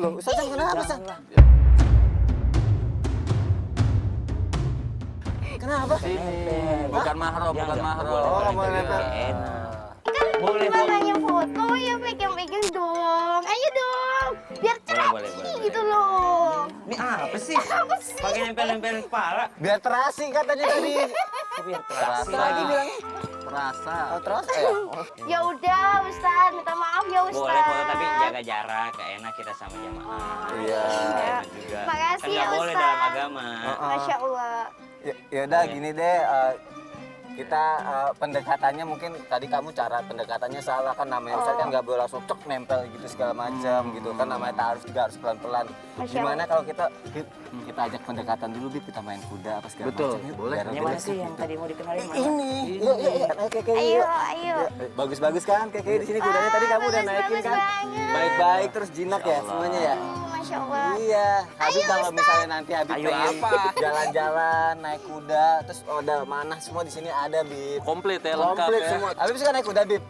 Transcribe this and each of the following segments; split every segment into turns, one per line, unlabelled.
Loh, Ustaz Syam kenapa, Ustaz? Kenapa?
Bukan mahram, bukan mahram.
Oh, nggak boleh nempel.
Boleh namanya foto ya pegang-pegang dong. Ayo dong. Biar
boleh,
cerah gitu loh.
Ini apa sih? Pakai nempel-nempel kepala.
Biar terasi katanya tadi.
Biar
Terasa.
Lagi bilangnya.
Perasa.
Oh, terasa ya?
Ya udah, Ustaz, minta maaf ya, Ustaz.
Boleh foto tapi jaga jarak, gak enak kita sama jamaah.
Iya.
Enak juga.
Makasih
Kan
ya,
nggak boleh
Ustaz.
dalam agama.
Masya Allah.
Ya udah gini deh, kita pendekatannya mungkin tadi kamu cara pendekatannya salah kan, namanya Ustaz kan nggak boleh langsung cek nempel gitu segala macam gitu kan, namanya ta'aruf juga harus pelan-pelan.
Masya
Gimana kalau kita ajak pendekatan dulu, Bib, kita main kuda apa segala
Betul,
macam yuk,
boleh.
biar
Yang
lebih
mana sih
asik
yang
gitu.
tadi mau dikenalin mana?
Ini, yuk, ayo Keke,
Ayo,
yuk.
ayo.
Bagus-bagus kan Keke di sini kudanya, tadi kamu udah naikin
bagus
kan?
banget.
Baik-baik terus jinak ya semuanya ya.
Masya Allah.
Iya, Habib kalau misalnya nanti Habib
Ayo
pengen
apa?
jalan-jalan naik kuda, terus ada mana semua di sini ada, Bib.
Komplit ya, lengkap
Komplit
ya.
semua. Habib suka naik kuda, Bib.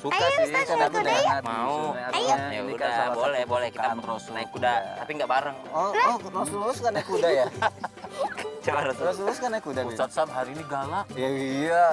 Suka
Ayo,
sih,
Ustaz,
suka
naik kuda
banget.
yuk.
Mau.
Ayo.
Ya udah, boleh kita
Rasul
naik kuda, tapi nggak bareng.
Oh, Rasulullah suka naik kuda ya?
Coba Rasul.
Rasulullah suka naik kuda, Bib.
Ustaz Sam hari ini galak.
Ya iya.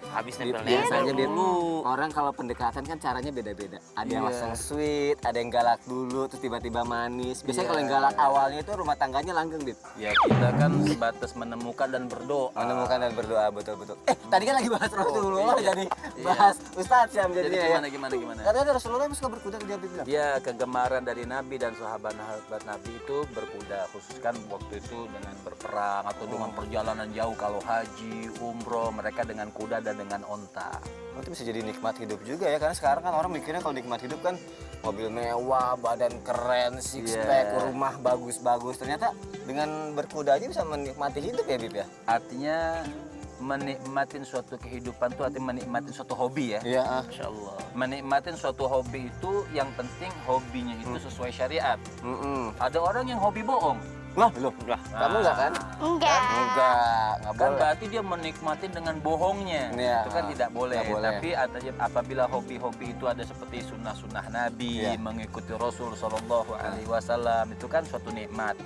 Habis
Bib,
nempel-nempel
biasanya Bib,
dulu.
orang kalau pendekatan kan caranya beda-beda. Ada yang
Iya.
langsung sweet, ada yang galak dulu, terus tiba-tiba manis. Biasanya
Iya.
kalau yang galak awalnya itu rumah tangganya langgeng, Bib.
Ya kita kan sebatas menemukan dan berdoa.
Menemukan dan berdoa, betul-betul. Tadi kan lagi bahas Rasulullah,
iya.
jadi bahas Ustadz Syam
Jadi
jadinya ya.
gimana?
Katanya Rasulullah yang suka berkuda, dia bilang.
Ya, kegemaran dari Nabi dan sahabat-sahabat Nabi itu berkuda, khususkan waktu itu dengan berperang atau dengan perjalanan jauh, kalau haji, umroh, mereka dengan kuda dan dengan onta.
Oh, itu bisa jadi nikmat hidup juga ya, karena sekarang kan orang mikirnya kalau nikmat hidup kan mobil mewah, badan keren, six pack,
Iya.
rumah bagus-bagus. Ternyata dengan berkuda aja bisa menikmati hidup ya, Bib ya.
Artinya menikmatin suatu kehidupan tuh artinya menikmatin suatu hobi ya.
Iya.
Insya Allah. Menikmatin suatu hobi itu yang penting hobinya itu sesuai syariat. Ada orang yang hobi bohong.
Wah, belum. Kamu enggak kan?
Enggak.
Enggak
Kan
boleh.
berarti dia menikmati dengan bohongnya.
Iya.
Itu kan tidak boleh.
Nggak boleh.
Tapi apabila hobi-hobi itu ada seperti sunnah-sunnah Nabi,
Iya.
mengikuti Rasul Shallallahu Alaihi Wasallam, itu kan suatu nikmat.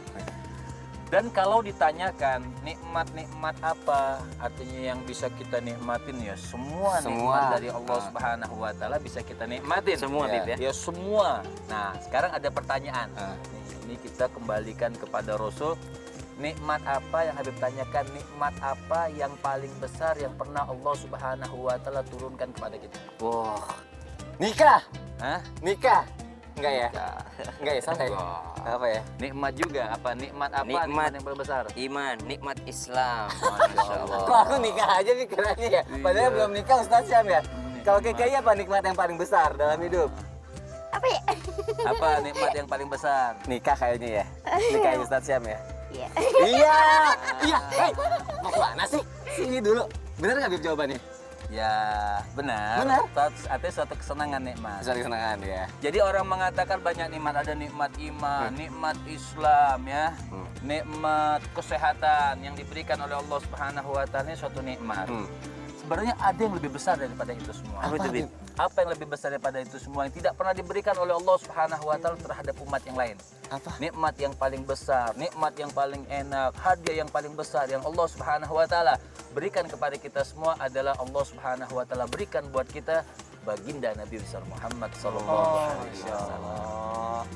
Dan kalau ditanyakan nikmat-nikmat apa, artinya yang bisa kita nikmatin ya semua nikmat dari Allah Subhanahu Wa Taala bisa kita nikmatin.
Semua, Bib,
Ya
ya?
semua. Nah sekarang ada pertanyaan.
Ah.
Nih, ini kita kembalikan kepada Rasul. Nikmat apa yang Habib tanyakan? Nikmat apa yang paling besar yang pernah Allah Subhanahu Wa Taala turunkan kepada kita?
Wah. Nikah.
Hah?
Nikah. Enggak ya?
Ya.
Enggak ya, salah ya? Apa ya?
Nikmat juga apa? Nikmat apa?
Nikmat.
Yang paling besar?
Iman, nikmat Islam.
Masya Allah.
Kok aku nikah aja pikirannya ya? Padahal belum nikah Ustaz Syam ya? Kalau Keke apa nikmat yang paling besar dalam hidup?
Apa ya?
Apa nikmat yang paling besar?
Nikah kayaknya ya? Nikah Ustaz Syam ya?
Iya.
Iya! Iya! Hei! Mau kemana sih? Sini dulu. Bener nggak Bib jawabannya?
Ya benar.
Benar.
Artinya suatu kesenangan nikmat.
Bisa kesenangan ya.
Jadi orang mengatakan banyak nikmat, ada nikmat iman, nikmat Islam ya, nikmat kesehatan yang diberikan oleh Allah Subhanahu Wa Taala, ini suatu nikmat. Sebenarnya ada yang lebih besar daripada itu semua.
Apa itu, Bib?
Apa yang lebih besar daripada itu semua yang tidak pernah diberikan oleh Allah Subhanahu Wa Taala terhadap umat yang lain?
Apa?
Nikmat yang paling besar, nikmat yang paling enak, hadiah yang paling besar yang Allah Subhanahu Wa Taala berikan kepada kita semua adalah Allah Subhanahu Wa Taala berikan buat kita baginda Nabi besar Muhammad Sallallahu Alaihi Wasallam.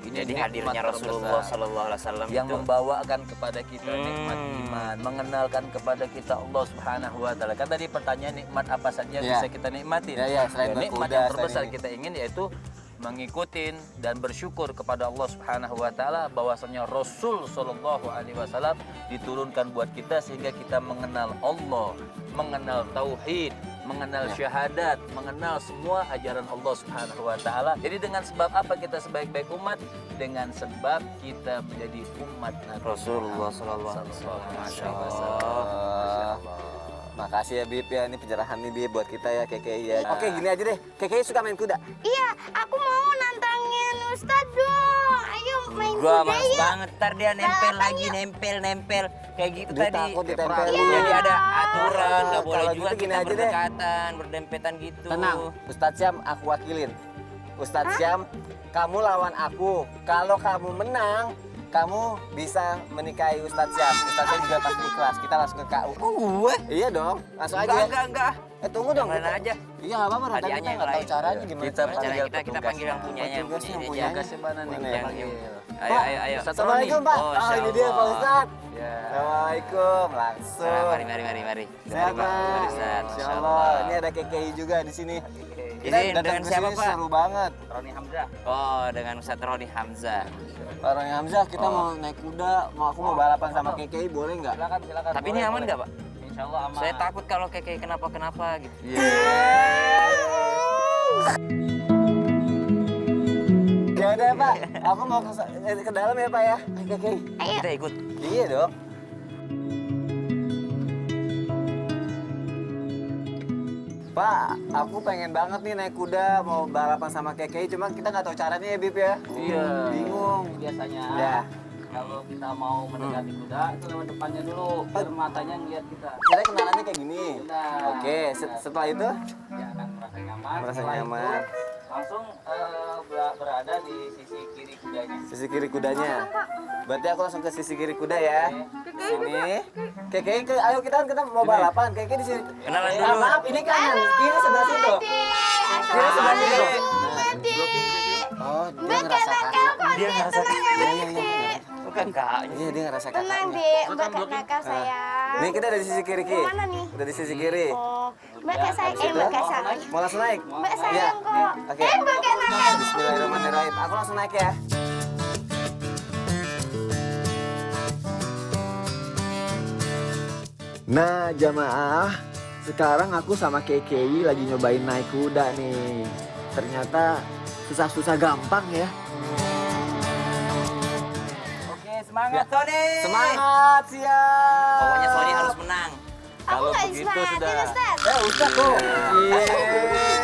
Ini
Jadi
nikmat
hadirnya
terbesar
Rasulullah Sallallahu Alaihi Wasallam
yang
itu
membawakan kepada kita nikmat iman, mengenalkan kepada kita Allah Subhanahu Wa Taala. Kan tadi pertanyaan nikmat apa saja
Ya.
bisa kita nikmatin.
Ya, selain
nikmat
berkuda,
yang
selain
terbesar
ini.
kita ingin yaitu mengikuti dan bersyukur kepada Allah Subhanahu Wa Taala bahwasanya Rasul Shallallahu Alaihi Wasallam diturunkan buat kita sehingga kita mengenal Allah, mengenal tauhid, mengenal syahadat, mengenal semua ajaran Allah Subhanahu Wa Taala. Jadi dengan sebab apa kita sebaik-baik umat? Dengan sebab kita menjadi umat Nabi
Rasulullah
Muhammad
Sallallahu Alaihi Wasallam.
Masya Allah.
Makasih ya Bib ya, ini pencerahan nih Bib buat kita ya Keke ya. Oke gini aja deh, Keke suka main kuda?
Iya, aku mau nantangin Ustadz dong. Ayo main
Gua
kuda
males
yuk.
banget, ntar dia nempel
Balapan
lagi, nempel kayak gitu
Dia
tadi.
takut ditempelin.
Iya. Jadi ada aturan, nggak boleh
Kalau
juga
gitu gini
kita
aja deh.
berdekatan, berdempetan gitu.
Tenang, Ustadz Syam aku wakilin. Ustadz Syam, kamu lawan aku. Kalau kamu menang, kamu bisa menikahi Ustadz Syam. Ustadz Syam juga pasti ikhlas. Kita langsung ke KU.
Oh, gue?
Iya dong, langsung aja.
Enggak.
Tunggu dong.
Yang lain aja.
Iya, nggak apa-apa. Tadi
Hadiahnya
kita
yang
nggak tahu
lain.
caranya gimana.
Kita
caranya.
panggil
kita panggil yang punyanya,
Oh, tugasnya yang
punya
punyanya.
Tugasnya mana nih?
Mana
Kita
ya?
panggil.
Ayo.
Ustadz
Assalamualaikum Pak.
Oh,
Oh, ini dia Pak
Insyaallah.
Ustadz.
Ya.
Assalamualaikum, langsung.
Mari.
Sehat Pak.
Mari, Ustadz.
Masya Allah. Ini ada KKI juga di sini. Kita
Ini
datang
dengan
ke
siapa,
sini
Pak?
seru banget.
Roni Hamzah.
Oh, dengan Ustadz Roni Hamzah.
Pak Roni Hamzah, kita mau naik kuda, aku mau balapan sama KKI, boleh nggak?
Silakan.
Tapi ini aman nggak, Pak?
Insya Allah aman.
Saya takut kalau kayak kenapa gitu.
Ya udah Pak, aku mau ke dalam ya Pak ya. KKI.
Kita ikut.
Iya dong. Pak, aku pengen banget nih naik kuda, mau balapan sama KKI, cuma kita nggak tahu caranya ya Bib ya.
Iya.
Bingung.
Biasanya
Ya.
kalau kita mau mendekati kuda itu lewat depannya dulu, biar matanya ngeliat kita.
Kita kenalannya kayak gini.
Nah.
Oke, setelah itu
Ya akan merasa nyaman.
Merasa
Setelah
nyaman.
itu, langsung berada di sisi kiri kudanya.
sisi kiri kudanya. Berarti aku langsung ke sisi kiri kuda ya. Sini. KKI, ayo kita mau balapan. KKI di sini.
Kenalan
Ah,
dulu.
maaf, ini kanan, kiri sebelah situ. Kiri sebelah situ. Oh, dia ngerasa kakak.
Dia ngerasa bukan Kak.
Iya, dia ngerasa
Tenang
kakaknya.
dek, Mbak Kak nakal sayang.
Nih kita ada di sisi kiri, Ki.
Yang mana nih?
Udah di sisi kiri.
Oh, Mbak Kak sayang, Mbak Kak sayang.
Mau langsung naik?
Mbak
Iya.
sayang kok.
Oke.
Mbak Kak nakal.
Bismillahirrahmanirrahim. Aku langsung naik ya. Nah, jamaah, sekarang aku sama KKI lagi nyobain naik kuda nih. Ternyata susah-susah gampang ya.
Oke, semangat Sony.
Semangat, siap.
Pokoknya Sony harus menang.
Aku
Kalau
nggak
begitu
semangatin
sudah.
Ustaz.
Ustaz tuh.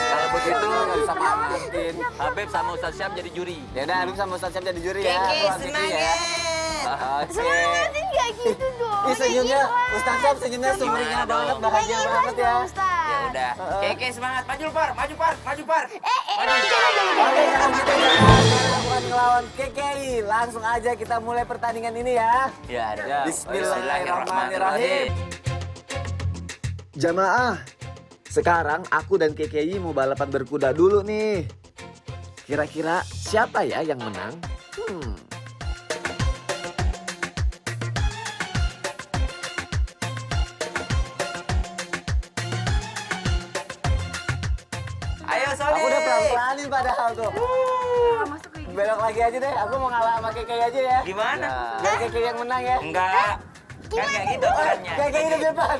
Kalau begitu
nggak bisa manasin.
Habib sama Ustadz Syam jadi juri.
Ya udah, Habib sama Ustaz Syam jadi juri ya.
Keke,
Aku anti
semangat.
ya. Oke.
Semangatin nggak gitu dong.
Ih, senyumnya, Ustaz Syam senyumnya sumringah banget, bahagia banget ya.
Ya udah. Keke semangat. Maju par.
Jangan.
Oke, kalau gitu ya, kita bukan ngelawan KKI. Langsung aja kita mulai pertandingan ini ya.
Ya, ada.
Bismillahirrahmanirrahim. Jamaah, sekarang aku dan KKI mau balapan berkuda dulu nih. Kira-kira siapa ya yang menang?
Ayo Sony.
Aku udah pelan-pelanin padahal tuh. Belok lagi aja deh, aku mau ngalah sama KKI aja ya.
Gimana?
Biar KKI yang menang ya.
Enggak. Kan kayak gitu aturannya.
KKI di depan.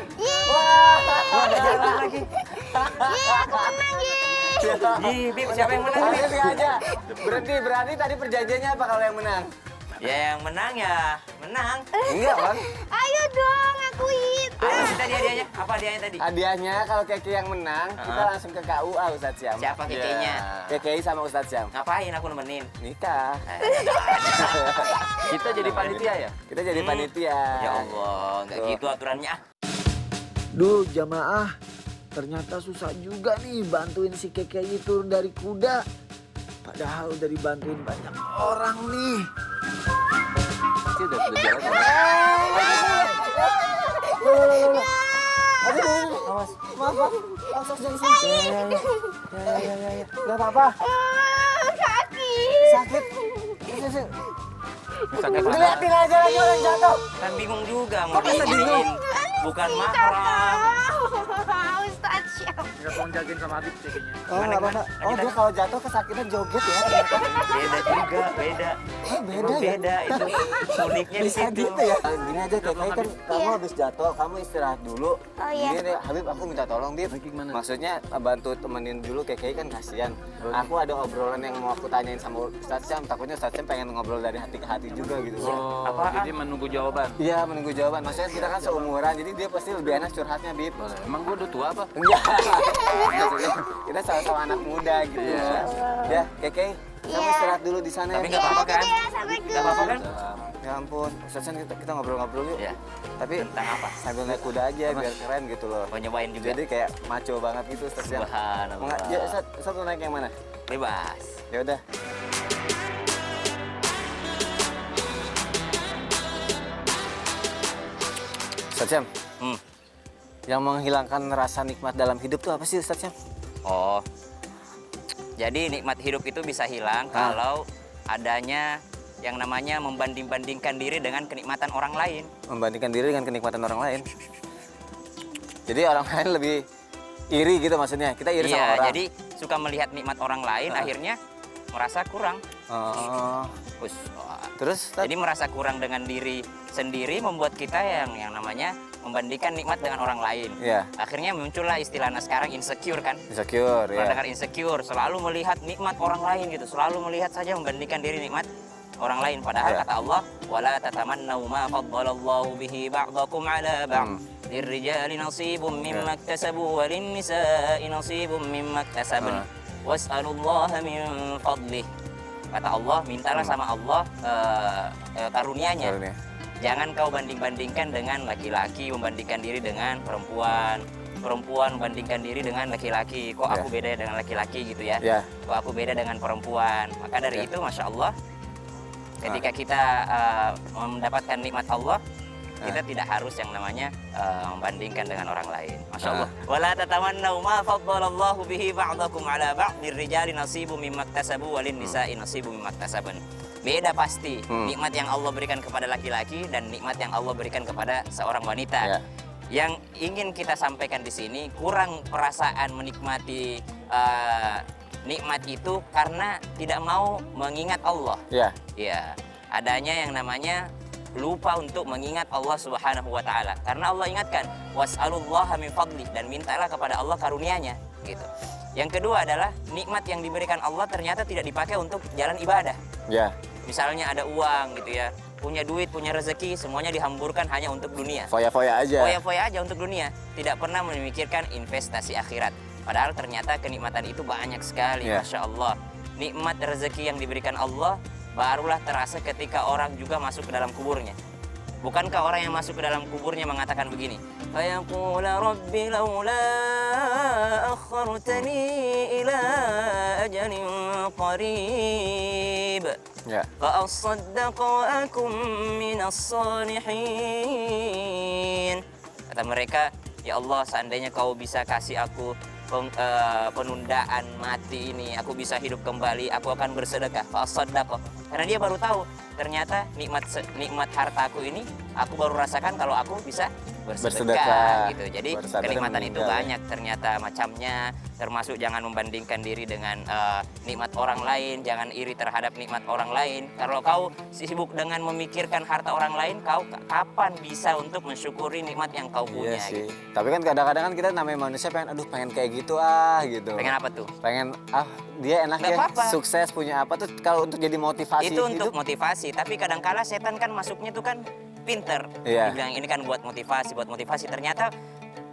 Wah.
Udah jalan lagi.
Iya, aku menang ye.
Ji, Bib, siapa yang menang? Bib?
Berhenti aja. Berarti tadi perjanjiannya apa kalau yang menang?
Ya yang menang ya menang.
Enggak, Bang.
Ayo dong, akuin.
Apa sih tadi hadiahnya? Apa hadiahnya tadi?
Hadiahnya kalau KKI yang menang, kita langsung ke KUA Ustadz Syam.
Siapa kekenya?
KKI sama Ustadz Syam.
Ngapain aku nemenin?
Nikah.
Kita jadi panitia ya?
Kita jadi panitia.
Ya Allah, nggak
Tuh.
gitu aturannya.
Duh, jamaah. Ternyata susah juga nih bantuin si KKI turun dari kuda. Padahal udah dibantuin banyak orang nih.
Kita udah jalan.
Aduh, awas. Maaf. Langsung dari sini. Ya. Gak apa-apa.
Sakit.
Sakit. Sini.
Sakit
Udah liatin aja lagi orang jatuh.
Kan bingung juga mau
Kok bisa
diinin. Bukan mahram.
Ustaz Syam.
Nggak mau jagain sama Habib sih kayaknya.
Oh, nggak apa-apa. Oh, dia kalau jatuh kesakitan joget ya.
Beda juga, beda.
Oh, beda
Emang
ya?
beda itu. Uniknya di
Bisa
situ.
gitu ya? Gini aja, KKI kan kamu
Iya.
habis jatuh, kamu istirahat dulu.
Oh, iya.
Gini deh, Habib aku minta tolong, Bib.
Gimana?
Maksudnya bantu temenin dulu KKI kan kasihan. Aku ada obrolan yang mau aku tanyain sama Ustadz Syam. Takutnya Ustadz Syam pengen ngobrol dari hati ke hati juga gitu.
Oh,
Apaan?
jadi menunggu jawaban.
Iya, menunggu jawaban. Maksudnya kita kan seumuran, jadi dia pasti lebih enak curhatnya, Bib.
Emang gua udah tua apa?
Enggak. Maksudnya kita sama-sama anak muda gitu.
Iya.
Ya, KKI, kamu
Iya.
istirahat dulu di sana.
Tapi
ya.
nggak apa-apa kan?
Iya, Assalamualaikum.
Nggak apa-apa kan?
Ya ampun, Ustaz Chan, kita ngobrol-ngobrol yuk.
Ya.
Tapi
Tentang apa?
sambil naik kuda aja biar keren gitu loh.
Mau nyobain juga?
Jadi kayak maco banget gitu Ustaz Chan.
Subhanallah.
Ya Ustaz mau naik yang mana?
Bebas.
Ya udah. Ustaz Syam, yang menghilangkan rasa nikmat dalam hidup tuh apa sih Ustaz Syam?
Oh, jadi nikmat hidup itu bisa hilang kalau adanya yang namanya membanding-bandingkan diri dengan kenikmatan orang lain.
Membandingkan diri dengan kenikmatan orang lain. Jadi orang lain lebih iri gitu maksudnya. Kita iri sama
Iya,
orang.
jadi suka melihat nikmat orang lain, akhirnya merasa kurang.
Oh. Terus Ustaz?
Jadi merasa kurang dengan diri sendiri membuat kita yang namanya membandingkan nikmat dengan orang lain.
Iya.
Akhirnya muncullah istilahnya sekarang insecure kan.
Insecure
Pernah
ya.
dengar insecure, selalu melihat nikmat orang lain gitu, selalu melihat saja membandingkan diri nikmat orang lain. Padahal
Ya.
kata Allah, wala tatamannau ma faddalallahu bihi ba'dakum ala ba'd. Lirrijali nasibum mimma iktasabu wa linnisa'i nasibum mimma iktasabun. Was'alullaha min fadlih. Kata Allah, mintalah sama Allah karunianya.
Karunia.
Jangan kau banding-bandingkan dengan laki-laki, membandingkan diri dengan perempuan. Perempuan membandingkan diri dengan laki-laki. Kok aku beda dengan laki-laki gitu ya?
Ya.
Kok aku beda dengan perempuan? Maka dari itu, Masya Allah, ketika kita mendapatkan nikmat Allah, kita tidak harus yang namanya membandingkan dengan orang lain. Masya Allah. Wala tatamannau ma faddalallahu bihi ba'dakum ala ba'd. Lirrijali nasibum mimma iktasabu wa linnisa'i nasibum mimma iktasabun. Beda pasti nikmat yang Allah berikan kepada laki-laki dan nikmat yang Allah berikan kepada seorang wanita.
Ya.
Yang ingin kita sampaikan di sini, kurang perasaan menikmati nikmat itu karena tidak mau mengingat Allah.
Ya.
Ya, adanya yang namanya lupa untuk mengingat Allah Subhanahu wa taala. Karena Allah ingatkan, was'alullaha min fadli, dan mintalah kepada Allah karunianya, gitu. Yang kedua adalah nikmat yang diberikan Allah ternyata tidak dipakai untuk jalan ibadah.
Ya.
Misalnya ada uang gitu ya, punya duit, punya rezeki, semuanya dihamburkan hanya untuk dunia.
Foya-foya aja.
Foya-foya aja untuk dunia, tidak pernah memikirkan investasi akhirat. Padahal ternyata kenikmatan itu banyak sekali,
Ya.
Masya Allah. Nikmat rezeki yang diberikan Allah barulah terasa ketika orang juga masuk ke dalam kuburnya. Bukankah orang yang masuk ke dalam kuburnya mengatakan begini? Fayaqulu rabbi laula akhartani ila ajalin qarib.
Ya.
Fa'asaddaqa wa akum minas salihin. Kata mereka, ya Allah, seandainya kau bisa kasih aku penundaan mati ini, aku bisa hidup kembali, aku akan bersedekah. Fa'asaddaqa. Karena dia baru tahu ternyata nikmat hartaku ini aku baru rasakan kalau aku bisa bersedekah gitu. Jadi kenikmatan itu banyak ternyata macamnya, termasuk jangan membandingkan diri dengan nikmat orang lain, jangan iri terhadap nikmat orang lain. Kalau kau sibuk dengan memikirkan harta orang lain, kau kapan bisa untuk mensyukuri nikmat yang kau punya?
Iya sih.
Gitu.
Tapi kan kadang-kadang kan kita namanya manusia pengen kayak gitu gitu.
Pengen apa tuh?
Pengen dia enak
Nggak
ya,
apa-apa.
sukses punya apa tuh kalau untuk jadi motivasi
Itu untuk
hidup.
motivasi, tapi kadangkala setan kan masuknya tuh kan pinter.
Iya.
Dibilang ini kan buat motivasi. Ternyata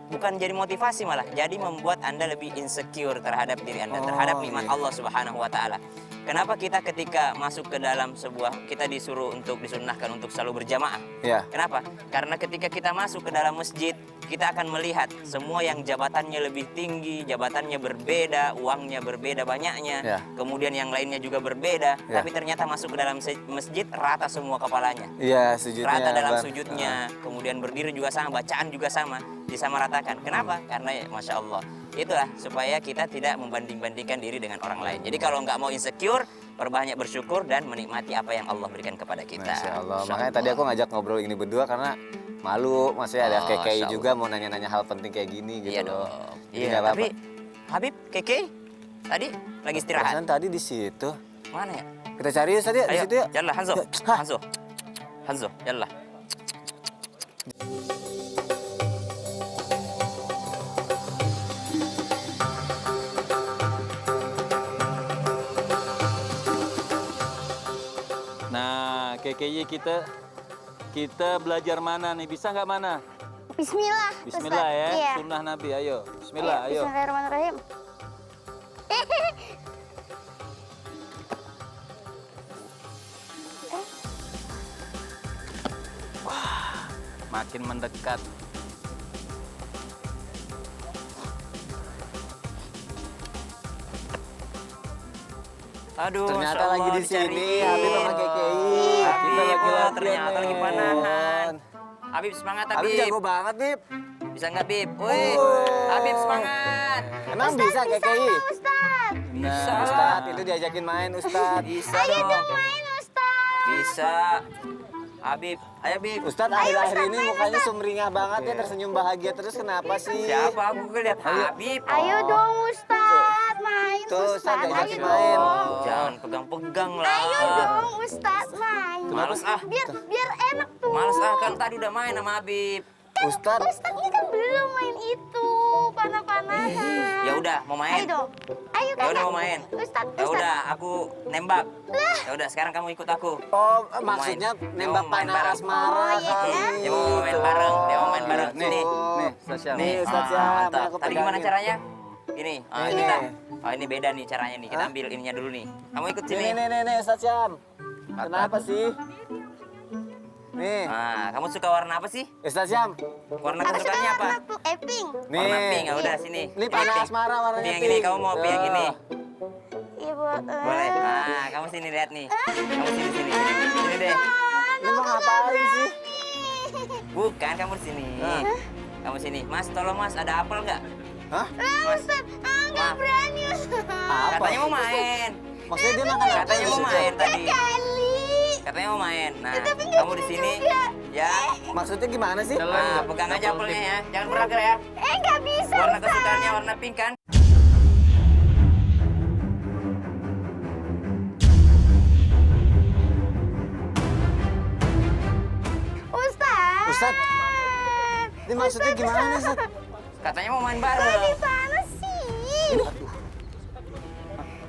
bukan jadi motivasi, malah jadi membuat Anda lebih insecure terhadap diri Anda, terhadap nikmat Allah Subhanahu wa taala. Kenapa kita ketika masuk ke dalam sebuah, kita disunnahkan untuk selalu berjamaah?
Iya.
Kenapa? Karena ketika kita masuk ke dalam masjid, kita akan melihat semua yang jabatannya lebih tinggi, jabatannya berbeda, uangnya berbeda banyaknya,
Ya.
kemudian yang lainnya juga berbeda,
Ya.
tapi ternyata masuk ke dalam masjid rata semua kepalanya.
Iya, sujudnya.
Rata dalam
Bang.
sujudnya, kemudian berdiri juga sama, bacaan juga sama, disamaratakan. Kenapa? Karena ya, Masya Allah, itulah supaya kita tidak membanding-bandingkan diri dengan orang lain. Jadi kalau nggak mau insecure, perbanyak bersyukur dan menikmati apa yang Allah berikan kepada kita.
Masya Allah.
Masya
Makanya tadi aku ngajak ngobrol ini berdua karena malu, maksudnya ada
Oh,
KKI
Masya
juga mau nanya-nanya hal penting kayak gini gitu
Iya
loh.
dong.
Jadi
Iya,
nggak apa-apa.
tapi Habib, Keke, tadi lagi istirahat.
Perasaan tadi di situ.
Mana ya?
Kita cari yuk tadi di
Ayo,
situ yuk.
yallah Hanzo.
Hah?
Hanzo, yallah.
Nah, KKY kita belajar mana nih? Bisa nggak mana?
Bismillah.
Bismillah
Ustaz.
ya,
Iya.
sunnah Nabi. Ayo, Bismillah, ayo.
Bismillahirrahmanirrahim.
makin mendekat.
Aduh,
Ternyata
Masya
lagi
Allah,
di sini,
dicariin.
Habib sama KKI.
Habib,
Kita lagi
ternyata lagi panahan. Habib semangat
Habib
Habib.
jago banget, Bib.
Bisa nggak Bib? Wih, Habib semangat.
Emang bisa KKI?
Ustaz.
Bisa.
Ustadz, itu diajakin main, Ustadz.
Bisa
Ayo
dong.
dong main Ustaz.
Bisa. Habib, ayo Bib.
Ustadz akhir-akhir ini mukanya sumringah banget ya, tersenyum bahagia terus, kenapa sih?
Siapa? Aku lihat Habib.
Ayo dong Ustaz, main
Tuh, Ustaz,
Ustaz. Ayo
diajakin main.
dong.
Jangan pegang-pegang lah.
Ayo dong Ustaz main.
Males ah.
Biar enak tuh.
Males ah, kan tadi udah main sama Habib.
Ustadz,
Ustaznya kan belum main itu, panah-panahan.
Ya udah, mau
Ayo
main.
dong. Ayo
Ya
kakak.
udah mau main.
Ustaz,
Ya
Ustaz.
udah, aku nembak. Ya udah, sekarang kamu ikut aku.
oh maksudnya nembak
Mau main
panah
bareng.
asmara
Oh, iya,
kali.
ya.
Dia mau main bareng, dia mau main bareng.
Nih,
Sini.
nih, Ustaz Syam.
Nih, Ustaz Syam,
mantap.
aku
Tadi gimana
pegangin.
caranya? Ini,
Ini.
kita. Oh, ini beda nih caranya nih. Kita
Hah?
ambil ininya dulu nih. Kamu ikut
Nih,
sini.
nih, Ustaz Syam. Kenapa sih? Nih,
Nah, kamu suka warna apa sih?
Ustaz Syam.
Warna
Aku suka
kesukaannya apa?
warna pink.
Nih.
Warna pink. Ya udah sini.
Ini panah
Pink.
asmara warnanya
Yang ini kamu mau yang ini.
Iya,
Boleh. Nah, kamu sini lihat nih. Kamu sini sini. Sini deh.
Ini mau ngapain sih?
Bukan, kamu sini. Kamu sini. Mas, tolong Mas, ada apel nggak?
Hah?
Ustaz, nggak
Maaf.
berani Ustaz.
Apa?
Katanya mau main.
Maksudnya dia makan apa?
Katanya mau main tadi.
Kali.
Katanya mau main. Nah,
Tapi nggak
kamu di
bisa
sini.
juga.
Ya.
Maksudnya gimana sih?
Nah, pegang aja apelnya ya. Jangan beragar ya.
Nggak bisa
Warna
Ustaz.
kesukaannya warna pink kan?
Ustaz.
Ustaz, ini maksudnya gimana sih?
Katanya mau main
Di
bareng.
sana sih.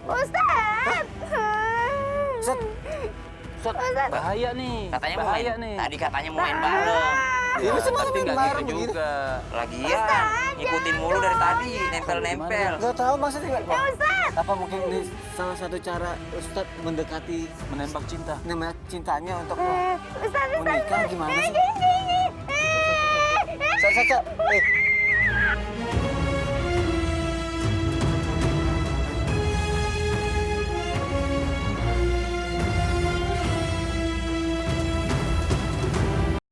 Ustaz.
Ustaz,
Ustaz.
Bahaya nih.
Katanya mau
bahaya
main.
nih.
Tadi katanya mau main bareng.
ini semua
Tapi
main
nggak
bareng
gitu
begini.
juga.
Lagian ngikutin mulu dari tadi, nempel-nempel.
Gak tahu maksudnya nggak.
Ustaz.
Apa mungkin ini salah satu cara Ustaz mendekati
Menembak cinta.
nama cintanya untuk
Ustaz.
menikah gimana sih?
Gini.
Ustaz,